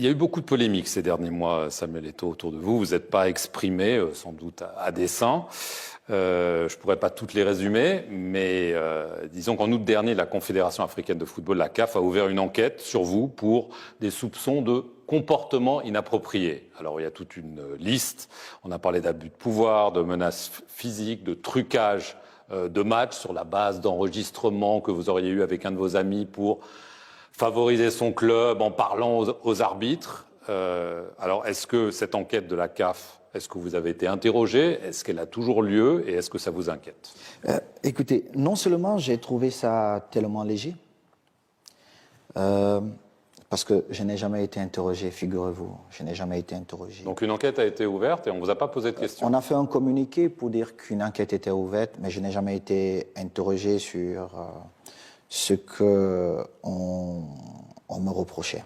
Il y a eu beaucoup de polémiques ces derniers mois, Samuel Eto'o, autour de vous. Vous n'êtes pas exprimé, sans doute à dessein. Je ne pourrais pas toutes les résumer, mais disons qu'en août dernier, la Confédération africaine de football, la CAF, a ouvert une enquête sur vous pour des soupçons de comportement inapproprié. Alors il y a toute une liste. On a parlé d'abus de pouvoir, de menaces physiques, de trucage de matchs sur la base d'enregistrements que vous auriez eu avec un de vos amis pour favoriser son club en parlant aux arbitres. Alors, est-ce que cette enquête de la CAF, est-ce que vous avez été interrogé? Est-ce qu'elle a toujours lieu? Et est-ce que ça vous inquiète? Écoutez, non seulement j'ai trouvé ça tellement léger, parce que je n'ai jamais été interrogé, figurez-vous. Je n'ai jamais été interrogé. Donc une enquête a été ouverte et on ne vous a pas posé de questions? On a fait un communiqué pour dire qu'une enquête était ouverte, mais je n'ai jamais été interrogé sur ce qu'on me reprochait.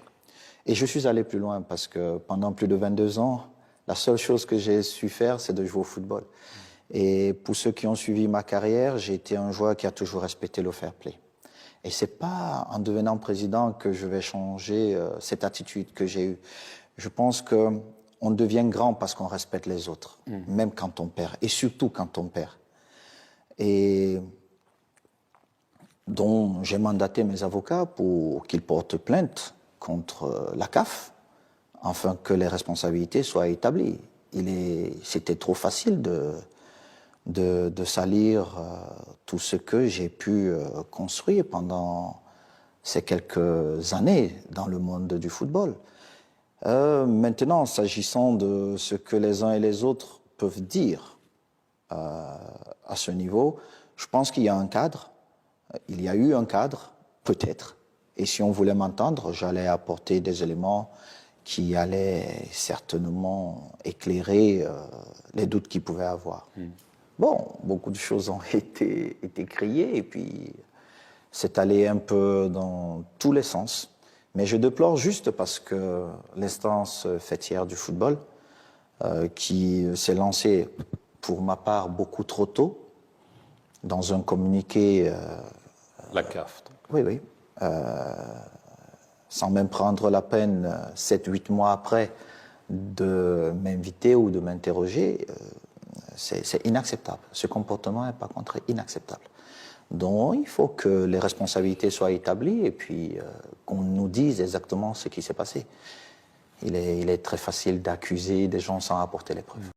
Et je suis allé plus loin parce que pendant plus de 22 ans, la seule chose que j'ai su faire, c'est de jouer au football. Et pour ceux qui ont suivi ma carrière, j'ai été un joueur qui a toujours respecté le fair play. Et c'est pas en devenant président que je vais changer cette attitude que j'ai eue. Je pense qu'on devient grand parce qu'on respecte les autres, même quand on perd, et surtout quand on perd. Et dont j'ai mandaté mes avocats pour qu'ils portent plainte contre la CAF, afin que les responsabilités soient établies. C'était trop facile de salir tout ce que j'ai pu construire pendant ces quelques années dans le monde du football. Maintenant, s'agissant de ce que les uns et les autres peuvent dire à ce niveau, je pense qu'il y a un cadre. Il y a eu un cadre, peut-être, et si on voulait m'entendre, j'allais apporter des éléments qui allaient certainement éclairer les doutes qu'il pouvait avoir. Bon, beaucoup de choses ont été criées, et puis c'est allé un peu dans tous les sens. Mais je déplore juste parce que l'instance fêtière du football, qui s'est lancée, pour ma part, beaucoup trop tôt, dans un communiqué... la CAF. Oui, oui. Sans même prendre la peine, 7-8 mois après, de m'inviter ou de m'interroger, c'est inacceptable. Ce comportement est par contre inacceptable. Donc il faut que les responsabilités soient établies et puis qu'on nous dise exactement ce qui s'est passé. Il est très facile d'accuser des gens sans apporter les preuves.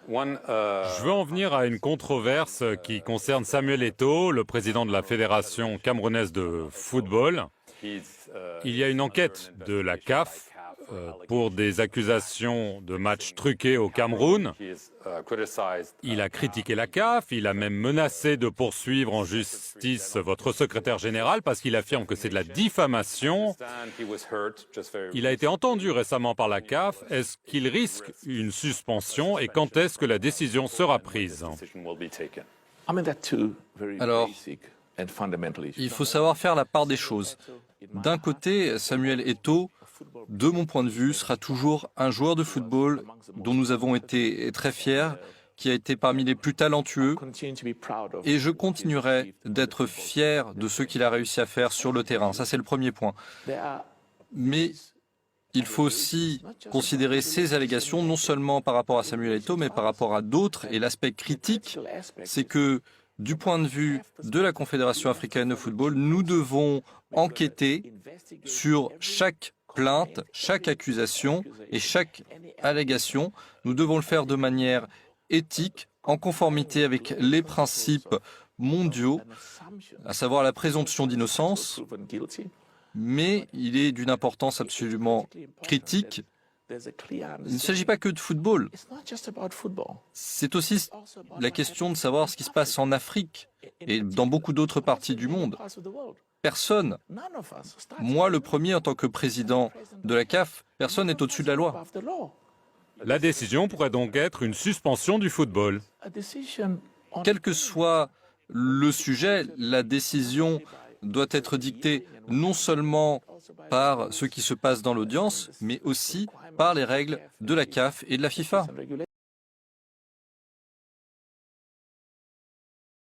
Je veux en venir à une controverse qui concerne Samuel Eto'o, le président de la Fédération camerounaise de football. Il y a une enquête de la CAF pour des accusations de matchs truqués au Cameroun. Il a critiqué la CAF, il a même menacé de poursuivre en justice votre secrétaire général parce qu'il affirme que c'est de la diffamation. Il a été entendu récemment par la CAF. Est-ce qu'il risque une suspension et quand est-ce que la décision sera prise? Alors, il faut savoir faire la part des choses. D'un côté, Samuel Eto'o, de mon point de vue, sera toujours un joueur de football dont nous avons été très fiers, qui a été parmi les plus talentueux, et je continuerai d'être fier de ce qu'il a réussi à faire sur le terrain. Ça, c'est le premier point. Mais il faut aussi considérer ces allégations, non seulement par rapport à Samuel Eto'o, mais par rapport à d'autres. Et l'aspect critique, c'est que du point de vue de la Confédération africaine de football, nous devons enquêter sur chaque plainte, chaque accusation et chaque allégation. Nous devons le faire de manière éthique, en conformité avec les principes mondiaux, à savoir la présomption d'innocence, mais il est d'une importance absolument critique. Il ne s'agit pas que de football. C'est aussi la question de savoir ce qui se passe en Afrique et dans beaucoup d'autres parties du monde. Personne, moi le premier en tant que président de la CAF, personne n'est au-dessus de la loi. La décision pourrait donc être une suspension du football. Quel que soit le sujet, la décision doit être dictée non seulement par ce qui se passe dans l'audience, mais aussi par les règles de la CAF et de la FIFA.